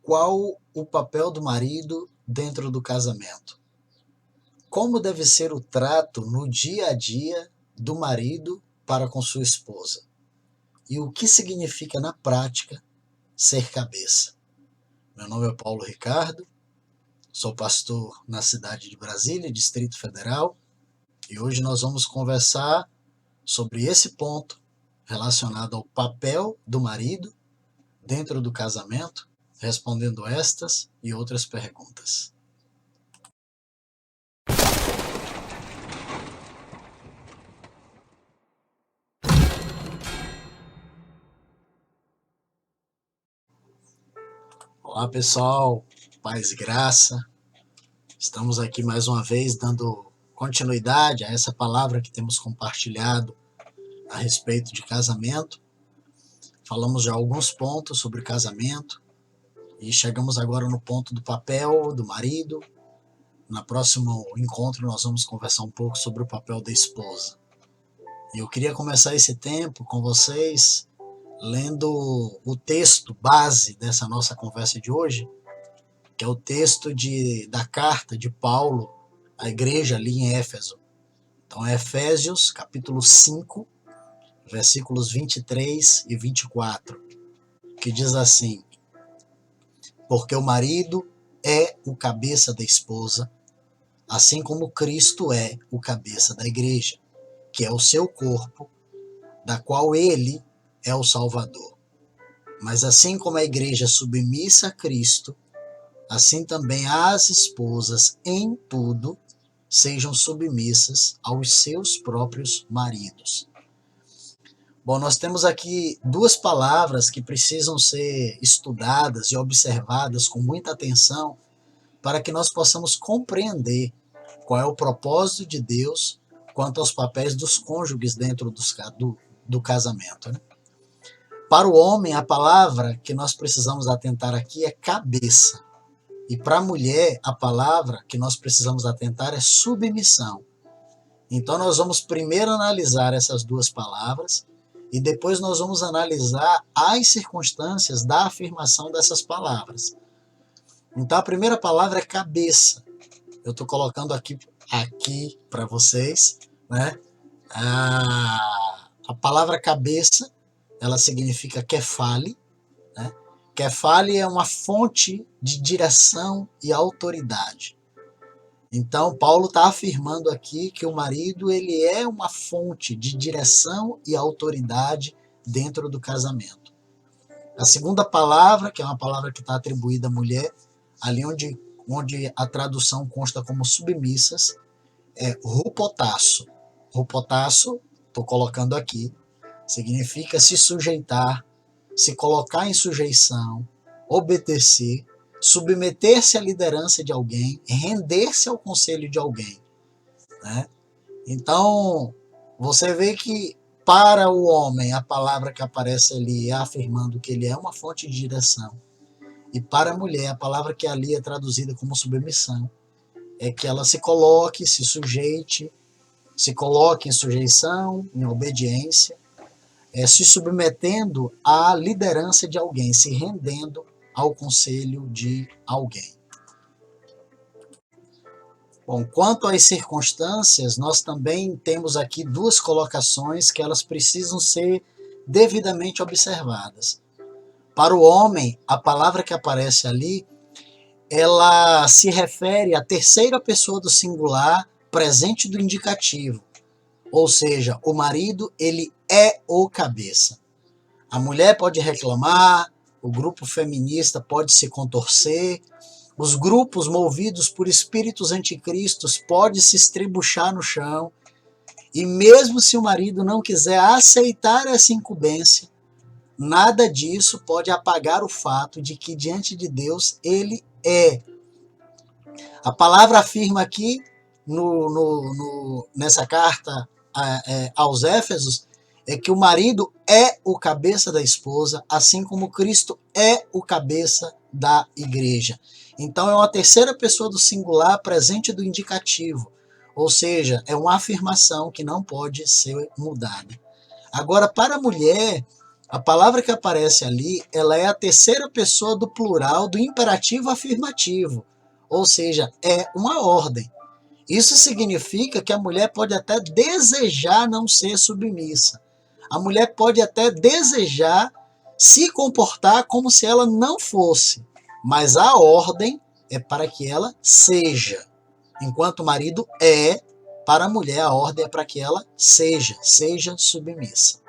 Qual o papel do marido dentro do casamento? Como deve ser o trato no dia a dia do marido para com sua esposa? E o que significa na prática ser cabeça? Meu nome é Paulo Ricardo, sou pastor na cidade de Brasília, Distrito Federal, e hoje nós vamos conversar sobre esse ponto relacionado ao papel do marido dentro do casamento, respondendo estas e outras perguntas. Olá pessoal, paz e graça. Estamos aqui mais uma vez dando continuidade a essa palavra que temos compartilhado a respeito de casamento. Falamos já alguns pontos sobre casamento e chegamos agora no ponto do papel do marido. No próximo encontro nós vamos conversar um pouco sobre o papel da esposa. E eu queria começar esse tempo com vocês lendo o texto base dessa nossa conversa de hoje, que é o texto da carta de Paulo à igreja ali em Éfeso. Então é Efésios capítulo 5, versículos 23 e 24, que diz assim: porque o marido é o cabeça da esposa, assim como Cristo é o cabeça da igreja, que é o seu corpo, da qual ele é o Salvador. Mas assim como a igreja é submissa a Cristo, assim também as esposas em tudo sejam submissas aos seus próprios maridos. Bom, nós temos aqui duas palavras que precisam ser estudadas e observadas com muita atenção para que nós possamos compreender qual é o propósito de Deus quanto aos papéis dos cônjuges dentro do casamento, né? Para o homem, a palavra que nós precisamos atentar aqui é cabeça. E para a mulher, a palavra que nós precisamos atentar é submissão. Então nós vamos primeiro analisar essas duas palavras e depois nós vamos analisar as circunstâncias da afirmação dessas palavras. Então a primeira palavra é cabeça. Eu estou colocando aqui para vocês, né? A palavra cabeça, ela significa kefale, né? Kefale é uma fonte de direção e autoridade. Então, Paulo está afirmando aqui que o marido ele é uma fonte de direção e autoridade dentro do casamento. A segunda palavra, que é uma palavra que está atribuída à mulher, ali onde a tradução consta como submissas, é rupotasso. Rupotasso, estou colocando aqui, significa se sujeitar, se colocar em sujeição, obedecer, submeter-se à liderança de alguém, render-se ao conselho de alguém, né? Então, você vê que para o homem a palavra que aparece ali é afirmando que ele é uma fonte de direção, e para a mulher a palavra que ali é traduzida como submissão é que ela se coloque, se sujeite, se coloque em sujeição, em obediência, se submetendo à liderança de alguém, se rendendo ao conselho de alguém. Bom, quanto às circunstâncias, nós também temos aqui duas colocações que elas precisam ser devidamente observadas. Para o homem, a palavra que aparece ali, ela se refere à terceira pessoa do singular presente do indicativo. Ou seja, o marido, ele é o cabeça. A mulher pode reclamar, o grupo feminista pode se contorcer, os grupos movidos por espíritos anticristos podem se estribuchar no chão, e mesmo se o marido não quiser aceitar essa incumbência, nada disso pode apagar o fato de que diante de Deus ele é. A palavra afirma aqui, nessa carta aos Éfesos, é que o marido é o cabeça da esposa, assim como Cristo é o cabeça da igreja. Então é uma terceira pessoa do singular presente do indicativo, ou seja, é uma afirmação que não pode ser mudada. Agora, para a mulher, A palavra que aparece ali, ela é a terceira pessoa do plural do imperativo afirmativo, ou seja, é uma ordem. Isso significa que a mulher pode até desejar não ser submissa. A mulher pode até desejar se comportar como se ela não fosse, mas a ordem é para que ela seja. Enquanto o marido é, para a mulher a ordem é para que ela seja submissa,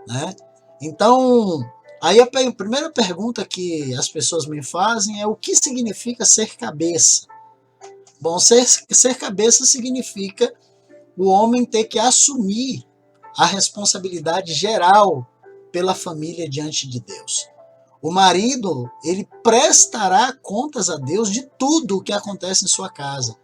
né? Então, aí a primeira pergunta que as pessoas me fazem é: o que significa ser cabeça? Bom, ser cabeça significa o homem ter que assumir a responsabilidade geral pela família diante de Deus. O marido, ele prestará contas a Deus de tudo o que acontece em sua casa.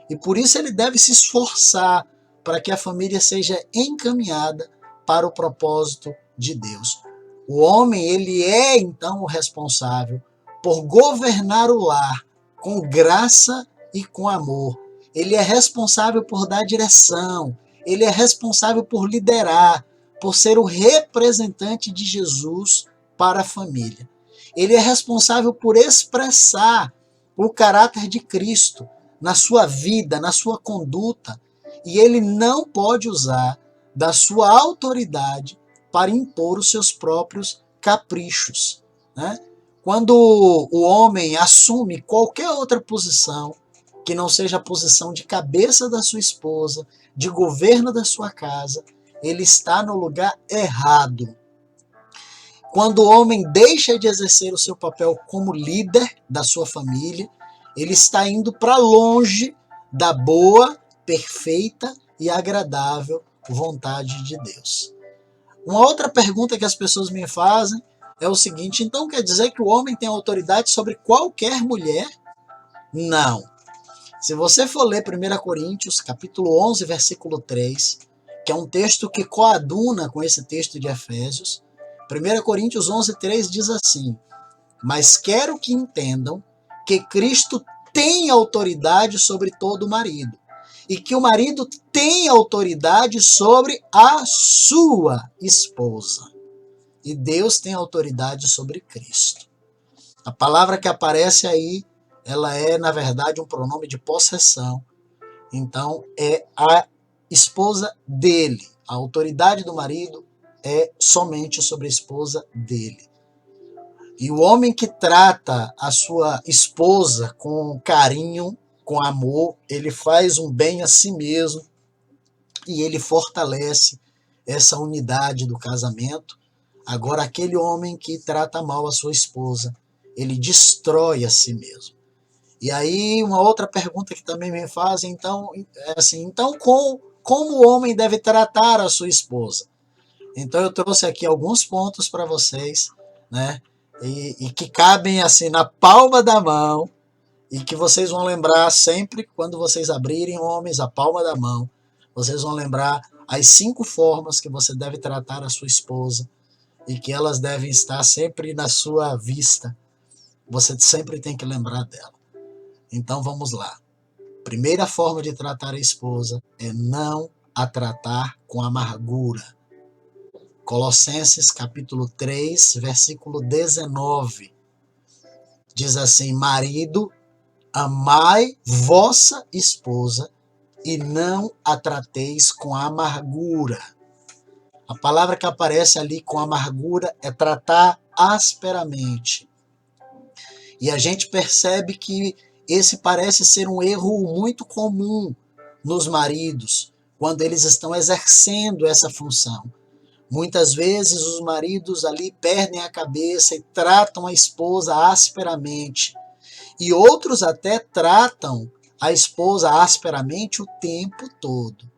E por isso ele deve se esforçar para que a família seja encaminhada para o propósito de Deus. O homem, ele é então o responsável por governar o lar com graça e com amor. Ele é responsável por dar direção, ele é responsável por liderar, por ser o representante de Jesus para a família. Ele é responsável por expressar o caráter de Cristo na sua vida, na sua conduta, e ele não pode usar da sua autoridade para impor os seus próprios caprichos, né? Quando o homem assume qualquer outra posição que não seja a posição de cabeça da sua esposa, de governo da sua casa, ele está no lugar errado. Quando o homem deixa de exercer o seu papel como líder da sua família, ele está indo para longe da boa, perfeita e agradável vontade de Deus. Uma outra pergunta que as pessoas me fazem é o seguinte: então quer dizer que o homem tem autoridade sobre qualquer mulher? Não. Se você for ler 1 Coríntios, capítulo 11, versículo 3, que é um texto que coaduna com esse texto de Efésios, 1 Coríntios 11, 3 diz assim: mas quero que entendam que Cristo tem autoridade sobre todo o marido, e que o marido tem autoridade sobre a sua esposa. E Deus tem autoridade sobre Cristo. A palavra que aparece aí, ela é, na verdade, um pronome de possessão. Então, é a esposa dele. A autoridade do marido é somente sobre a esposa dele. E o homem que trata a sua esposa com carinho, com amor, ele faz um bem a si mesmo e ele fortalece essa unidade do casamento. Agora, aquele homem que trata mal a sua esposa, ele destrói a si mesmo. E aí, uma outra pergunta que também me fazem, então, é assim: então como o homem deve tratar a sua esposa? Então, eu trouxe aqui alguns pontos para vocês, né? E que cabem assim na palma da mão, e que vocês vão lembrar sempre quando vocês abrirem, homens, a palma da mão. Vocês vão lembrar as 5 formas que você deve tratar a sua esposa e que elas devem estar sempre na sua vista. Você sempre tem que lembrar dela. Então vamos lá. Primeira forma de tratar a esposa é não a tratar com amargura. Colossenses capítulo 3, versículo 19. Diz assim: marido, amai vossa esposa e não a trateis com amargura. A palavra que aparece ali com amargura é tratar asperamente. E a gente percebe que esse parece ser um erro muito comum nos maridos, quando eles estão exercendo essa função. Muitas vezes os maridos ali perdem a cabeça e tratam a esposa asperamente. E outros até tratam a esposa asperamente o tempo todo.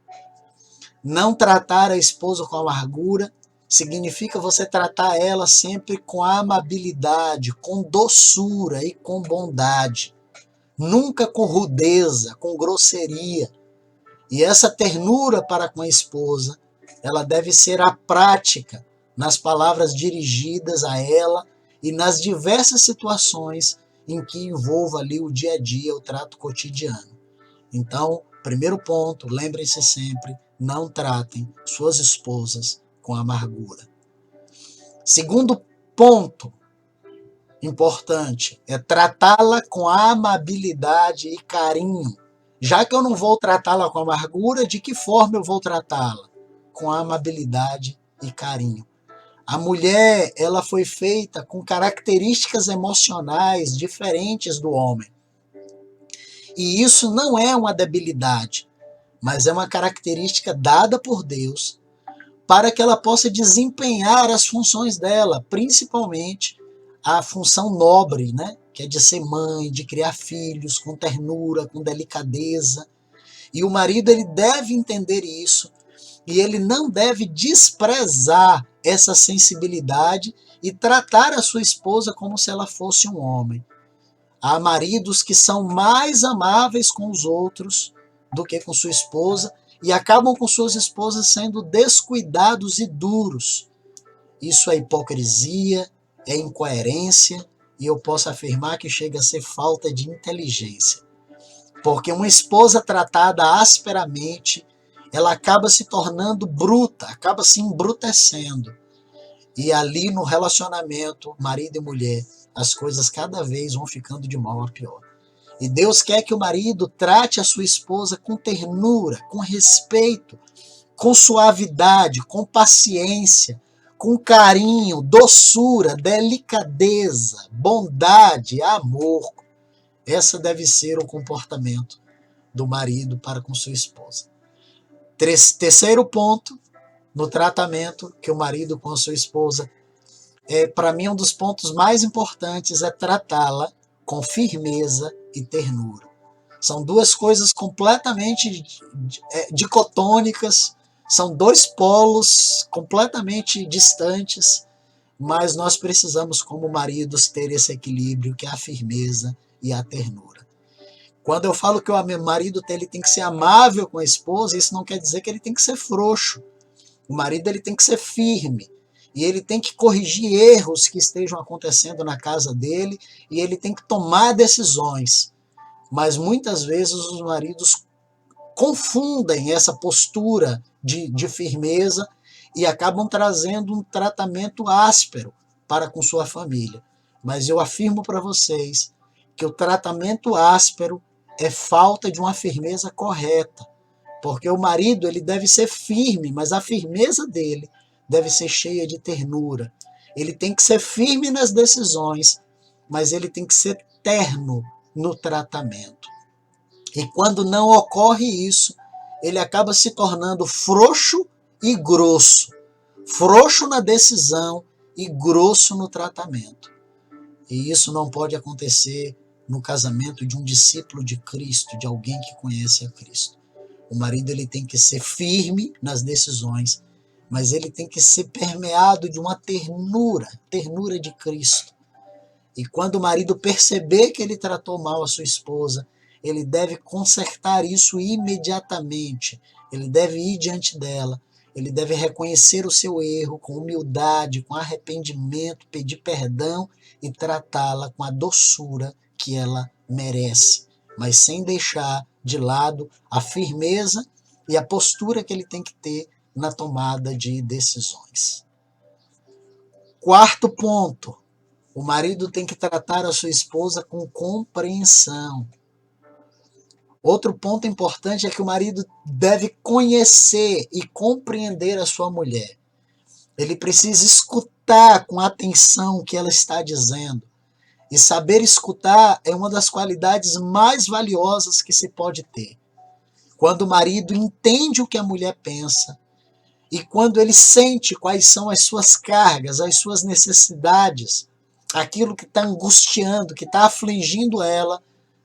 Não tratar a esposa com amargura significa você tratar ela sempre com amabilidade, com doçura e com bondade. Nunca com rudeza, com grosseria. E essa ternura para com a esposa, ela deve ser a prática nas palavras dirigidas a ela e nas diversas situações em que envolva ali o dia a dia, o trato cotidiano. Então, primeiro ponto, lembrem-se sempre, não tratem suas esposas com amargura. Segundo ponto importante é tratá-la com amabilidade e carinho. Já que eu não vou tratá-la com amargura, de que forma eu vou tratá-la? Com amabilidade e carinho. A mulher, ela foi feita com características emocionais diferentes do homem. E isso não é uma debilidade, mas é uma característica dada por Deus para que ela possa desempenhar as funções dela, principalmente a função nobre, né? Que é de ser mãe, de criar filhos com ternura, com delicadeza. E o marido, ele deve entender isso e ele não deve desprezar essa sensibilidade e tratar a sua esposa como se ela fosse um homem. Há maridos que são mais amáveis com os outros do que com sua esposa e acabam com suas esposas sendo descuidados e duros. Isso é hipocrisia, é incoerência e eu posso afirmar que chega a ser falta de inteligência. Porque uma esposa tratada asperamente, ela acaba se tornando bruta, acaba se embrutecendo. E ali no relacionamento, marido e mulher, as coisas cada vez vão ficando de mal a pior. E Deus quer que o marido trate a sua esposa com ternura, com respeito, com suavidade, com paciência, com carinho, doçura, delicadeza, bondade, amor. Essa deve ser o comportamento do marido para com sua esposa. Terceiro ponto no tratamento que o marido com a sua esposa para mim um dos pontos mais importantes é tratá-la com firmeza e ternura. São duas coisas completamente dicotônicas, são dois polos completamente distantes, mas nós precisamos, como maridos, ter esse equilíbrio, que é a firmeza e a ternura. Quando eu falo que o marido ele tem que ser amável com a esposa, isso não quer dizer que ele tem que ser frouxo. O marido ele tem que ser firme. E ele tem que corrigir erros que estejam acontecendo na casa dele e ele tem que tomar decisões. Mas muitas vezes os maridos confundem essa postura de firmeza e acabam trazendo um tratamento áspero para com sua família. Mas eu afirmo para vocês que o tratamento áspero é falta de uma firmeza correta. Porque o marido ele deve ser firme, mas a firmeza dele deve ser cheia de ternura. Ele tem que ser firme nas decisões, mas ele tem que ser terno no tratamento. E quando não ocorre isso, ele acaba se tornando frouxo e grosso. Frouxo na decisão e grosso no tratamento. E isso não pode acontecer no casamento de um discípulo de Cristo, de alguém que conhece a Cristo. O marido ele tem que ser firme nas decisões, mas ele tem que ser permeado de uma ternura de Cristo. E quando o marido perceber que ele tratou mal a sua esposa, ele deve consertar isso imediatamente. Ele deve ir diante dela, ele deve reconhecer o seu erro com humildade, com arrependimento, pedir perdão e tratá-la com a doçura que ela merece, mas sem deixar de lado a firmeza e a postura que ele tem que ter na tomada de decisões. Quarto ponto, o marido tem que tratar a sua esposa com compreensão. Outro ponto importante é que o marido deve conhecer e compreender a sua mulher. Ele precisa escutar com atenção o que ela está dizendo. E saber escutar é uma das qualidades mais valiosas que se pode ter. Quando o marido entende o que a mulher pensa, e quando ele sente quais são as suas cargas, as suas necessidades, aquilo que está angustiando, que está afligindo ela,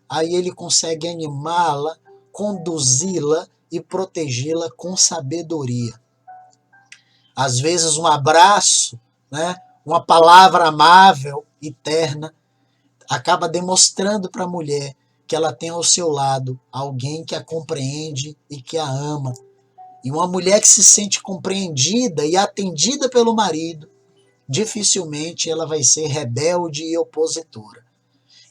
aí ele consegue animá-la, conduzi-la e protegê-la com sabedoria. Às vezes um abraço, né, uma palavra amável e terna, acaba demonstrando para a mulher que ela tem ao seu lado alguém que a compreende e que a ama. E uma mulher que se sente compreendida e atendida pelo marido, dificilmente ela vai ser rebelde e opositora.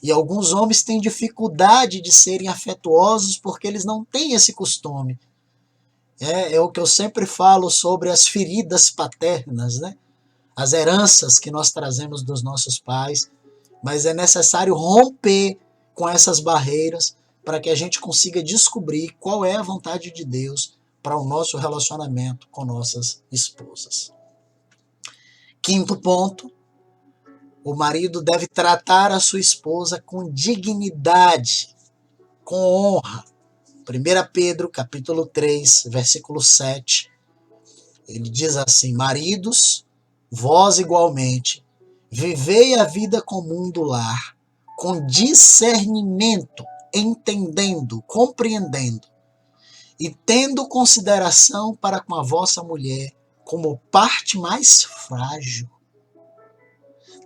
E alguns homens têm dificuldade de serem afetuosos porque eles não têm esse costume. É o que eu sempre falo sobre as feridas paternas, né? as heranças que nós trazemos dos nossos pais, mas é necessário romper com essas barreiras para que a gente consiga descobrir qual é a vontade de Deus para o nosso relacionamento com nossas esposas. Quinto ponto, o marido deve tratar a sua esposa com dignidade, com honra. 1 Pedro, capítulo 3, versículo 7, ele diz assim: maridos, vós igualmente, vivei a vida comum do lar, com discernimento, entendendo, compreendendo, e tendo consideração para com a vossa mulher como parte mais frágil.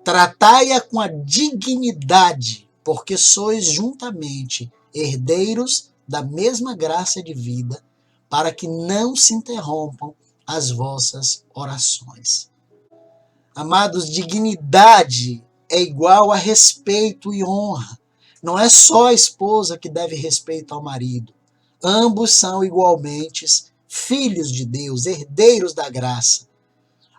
Tratai-a com a dignidade, porque sois juntamente herdeiros da mesma graça de vida, para que não se interrompam as vossas orações. Amados, dignidade é igual a respeito e honra. Não é só a esposa que deve respeito ao marido. Ambos são igualmente filhos de Deus, herdeiros da graça.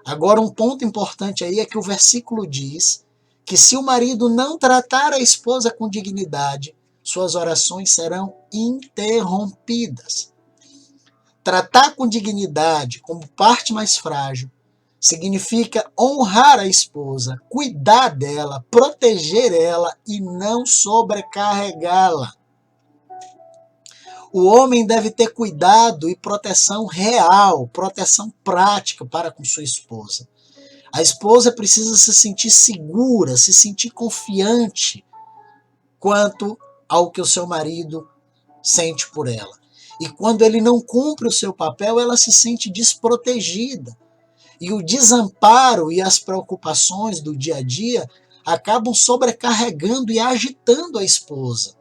Agora, um ponto importante aí é que o versículo diz que se o marido não tratar a esposa com dignidade, suas orações serão interrompidas. Tratar com dignidade, como parte mais frágil, significa honrar a esposa, cuidar dela, proteger ela e não sobrecarregá-la. O homem deve ter cuidado e proteção real, proteção prática para com sua esposa. A esposa precisa se sentir segura, se sentir confiante quanto ao que o seu marido sente por ela. E quando ele não cumpre o seu papel, ela se sente desprotegida. E o desamparo e as preocupações do dia a dia acabam sobrecarregando e agitando a esposa.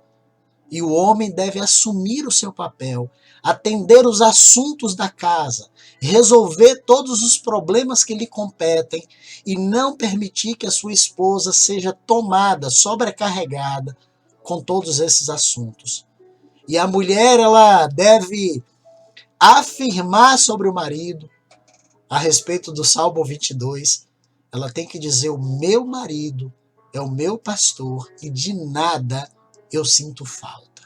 E o homem deve assumir o seu papel, atender os assuntos da casa, resolver todos os problemas que lhe competem e não permitir que a sua esposa seja tomada, sobrecarregada com todos esses assuntos. E a mulher, ela deve afirmar sobre o marido, a respeito do Salmo 22, ela tem que dizer: o meu marido é o meu pastor e de nada eu sinto falta.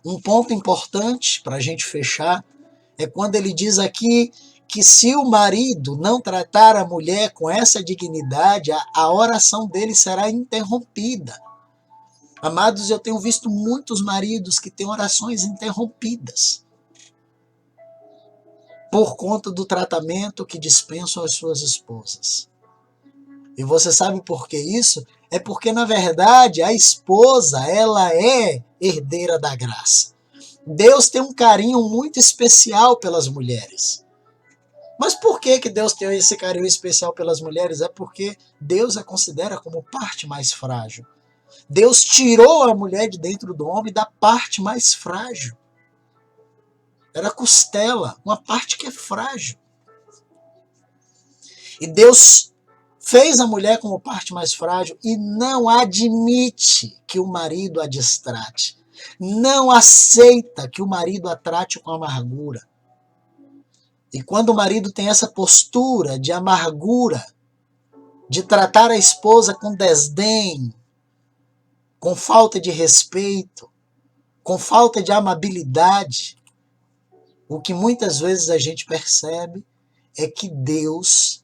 Um ponto importante para a gente fechar é quando ele diz aqui que se o marido não tratar a mulher com essa dignidade, a oração dele será interrompida. Amados, eu tenho visto muitos maridos que têm orações interrompidas por conta do tratamento que dispensam às suas esposas. E você sabe por que isso? É porque, na verdade, a esposa, ela é herdeira da graça. Deus tem um carinho muito especial pelas mulheres. Mas por que Deus tem esse carinho especial pelas mulheres? É porque Deus a considera como parte mais frágil. Deus tirou a mulher de dentro do homem da parte mais frágil. Era a costela, uma parte que é frágil. E Deus fez a mulher como parte mais frágil e não admite que o marido a destrate. Não aceita que o marido a trate com amargura. E quando o marido tem essa postura de amargura, de tratar a esposa com desdém, com falta de respeito, com falta de amabilidade, o que muitas vezes a gente percebe é que Deus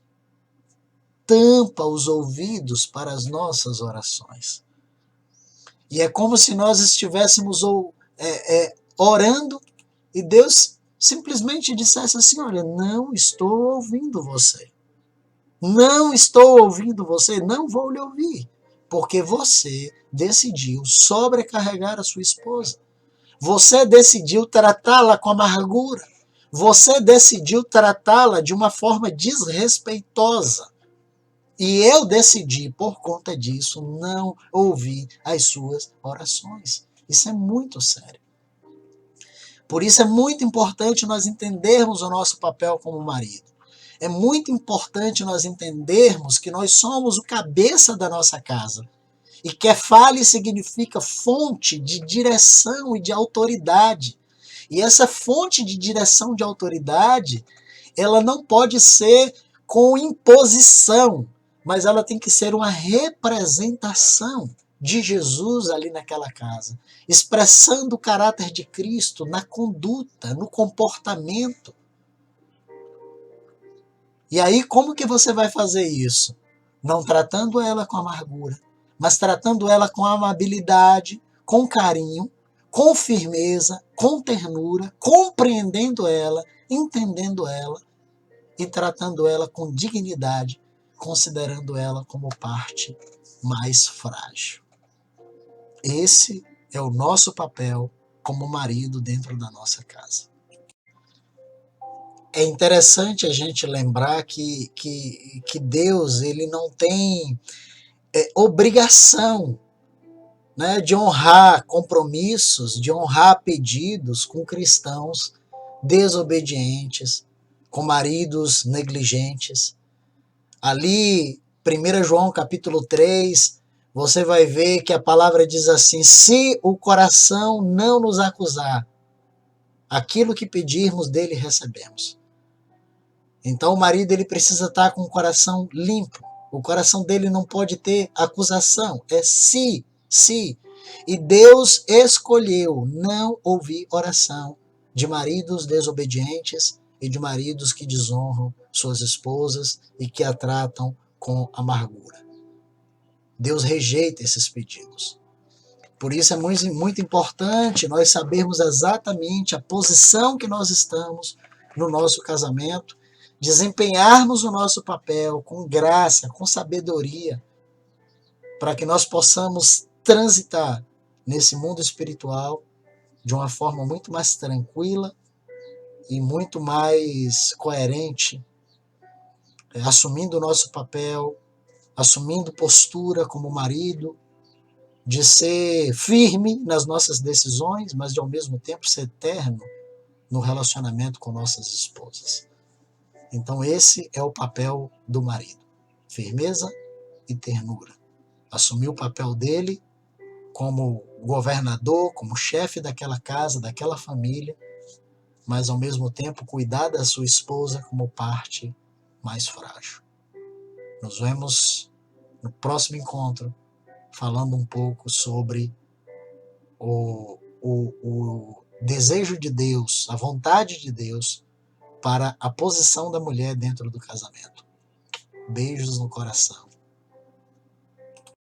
tampa os ouvidos para as nossas orações. E é como se nós estivéssemos orando e Deus simplesmente dissesse assim: olha, não estou ouvindo você. Não estou ouvindo você, não vou lhe ouvir. Porque você decidiu sobrecarregar a sua esposa. Você decidiu tratá-la com amargura. Você decidiu tratá-la de uma forma desrespeitosa. E eu decidi, por conta disso, não ouvir as suas orações. Isso é muito sério. Por isso é muito importante nós entendermos o nosso papel como marido. É muito importante nós entendermos que nós somos o cabeça da nossa casa. E Kefale significa fonte de direção e de autoridade. E essa fonte de direção de autoridade, ela não pode ser com imposição, mas ela tem que ser uma representação de Jesus ali naquela casa, expressando o caráter de Cristo na conduta, no comportamento. E aí, como que você vai fazer isso? Não tratando ela com amargura, mas tratando ela com amabilidade, com carinho, com firmeza, com ternura, compreendendo ela, entendendo ela e tratando ela com dignidade, considerando ela como parte mais frágil. Esse é o nosso papel como marido dentro da nossa casa. É interessante a gente lembrar que Deus ele não tem obrigação, né, de honrar compromissos, de honrar pedidos com cristãos desobedientes, com maridos negligentes. Ali, 1 João capítulo 3, você vai ver que a palavra diz assim: se o coração não nos acusar, aquilo que pedirmos dele recebemos. Então o marido ele precisa estar com o coração limpo. O coração dele não pode ter acusação. É se. E Deus escolheu não ouvir oração de maridos desobedientes e de maridos que desonram suas esposas e que a tratam com amargura. Deus rejeita esses pedidos. Por isso é muito importante nós sabermos exatamente a posição que nós estamos no nosso casamento, desempenharmos o nosso papel com graça, com sabedoria, para que nós possamos transitar nesse mundo espiritual de uma forma muito mais tranquila e muito mais coerente, assumindo o nosso papel, assumindo postura como marido, de ser firme nas nossas decisões, mas de ao mesmo tempo ser eterno no relacionamento com nossas esposas. Então esse é o papel do marido, firmeza e ternura. Assumir o papel dele como governador, como chefe daquela casa, daquela família, mas ao mesmo tempo cuidar da sua esposa como parte mais frágil. Nos vemos no próximo encontro, falando um pouco sobre o desejo de Deus, a vontade de Deus para a posição da mulher dentro do casamento. Beijos no coração.